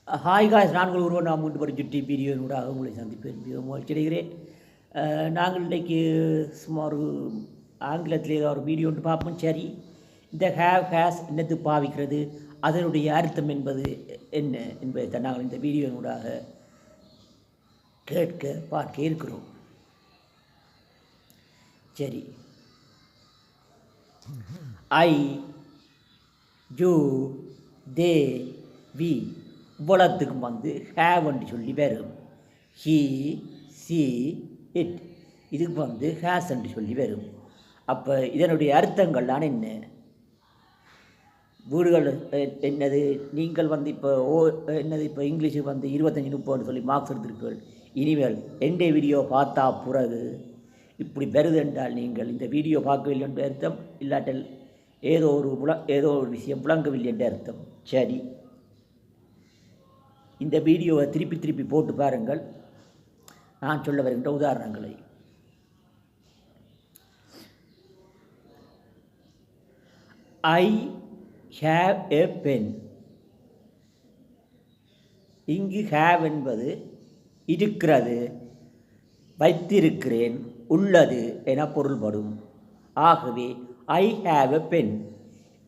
Hi guys, நாங்கள் ஒருவர் நாம் மூன்று படி சுற்றி வீடியோனூடாக உங்களை சந்திப்பேன் மிகவும் மகிழ்ச்சியடைகிறேன். நாங்கள் இன்றைக்கு சுமார் ஆங்கிலத்தில் ஏதோ ஒரு வீடியோ ஒன்று பார்ப்போம். சரி, இந்த ஹேஸ் என்னது பாவிக்கிறது, அதனுடைய அர்த்தம் என்பது என்ன என்பதை தான் நாங்கள் இந்த வீடியோனூடாக கேட்க பார்க்க இருக்கிறோம். சரி, ஐ, யூ, தே, வி இவ்வளத்துக்கும் ஹேவ் சொல்லி வரும். ஹீ, சி, இட் இதுக்கு ஹேஸ் என்று சொல்லி வரும். அப்போ இதனுடைய அர்த்தங்கள்லாம் என்ன? வீடுகள் என்னது, நீங்கள் இப்போ என்னது இப்போ இங்கிலீஷுக்கு 25-30 சொல்லி மார்க்ஸ் எடுத்திருப்பீர்கள். இனிமேல் எந்த வீடியோ பார்த்தா பிறகு இப்படி வருது என்றால் நீங்கள் இந்த வீடியோ பார்க்கவில்லை என்ற அர்த்தம், இல்லாட்டல் ஏதோ ஒரு விஷயம் விளங்கவில்லை என்ற அர்த்தம். சரி, இந்த வீடியோவை திருப்பி போட்டு பாருங்கள், நான் சொல்ல வருகின்ற உதாரணங்களை. I have a pen. இங்கு ஹேவ் என்பது இருக்கிறது, வைத்திருக்கிறேன், உள்ளது என பொருள்படும். ஆகவே ஐ ஹேவ் எ பென்,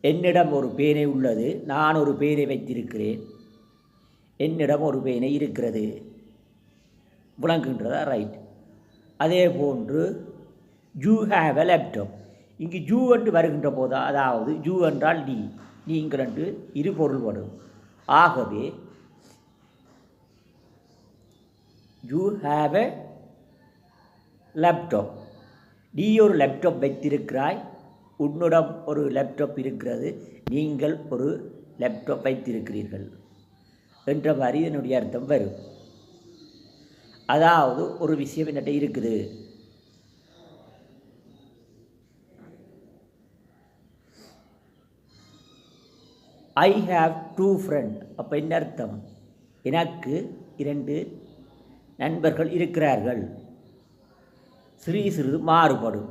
என்னிடம் ஒரு பேனை உள்ளது, நான் ஒரு பேனை வைத்திருக்கிறேன், என்னிடம் ஒரு பேனை இருக்கிறது, விளங்குகின்றதா? ரைட். அதே போன்று யூ ஹேவ் எ லேப்டாப். இங்கு யூ என்று வருகின்ற போது, அதாவது யூ என்றால் நீங்கள் என்று இரு பொருள்படும். ஆகவே யூ ஹேவ் எ லேப்டாப், நீ ஒரு லேப்டாப் வைத்திருக்கிறாய், உன்னிடம் ஒரு லேப்டாப் இருக்கிறது, நீங்கள் ஒரு லேப்டாப் வைத்திருக்கிறீர்கள் என்ற மாதிரி என்னுடைய அர்த்தம் வரும். அதாவது ஒரு விஷயம் என்னட்ட இருக்குது. I have 2 friend. அப்போ என்ன அர்த்தம்? எனக்கு 2 நண்பர்கள் இருக்கிறார்கள். சிறிது மாறுபடும்.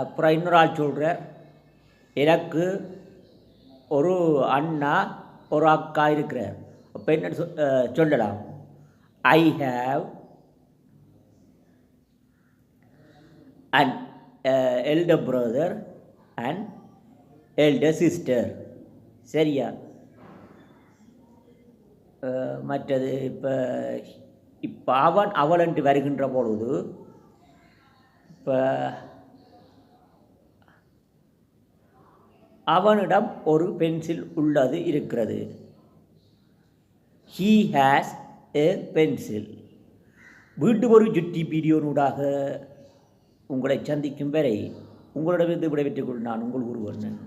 அப்புறம் இன்னொரு ஆள் சொல்கிறார், எனக்கு ஒரு அண்ணா ஒரு அக்கா இருக்கிறார். அப்போ என்ன சொல்லலாம்? I have and elder brother and elder sister. சரியா? மற்றது இப்போ அவன் அவள் என்று வருகின்ற பொழுது, இப்போ அவனிடம் ஒரு பென்சில் உள்ளது இருக்கிறது. He has a pencil. மீண்டும் ஒரு ஜுட்டி வீடியோனூடாக உங்களை சந்திக்கும் வரை உங்களிடமிருந்து விடைபெற்றுக் கொள் நான் உங்கள் ஒருவன்.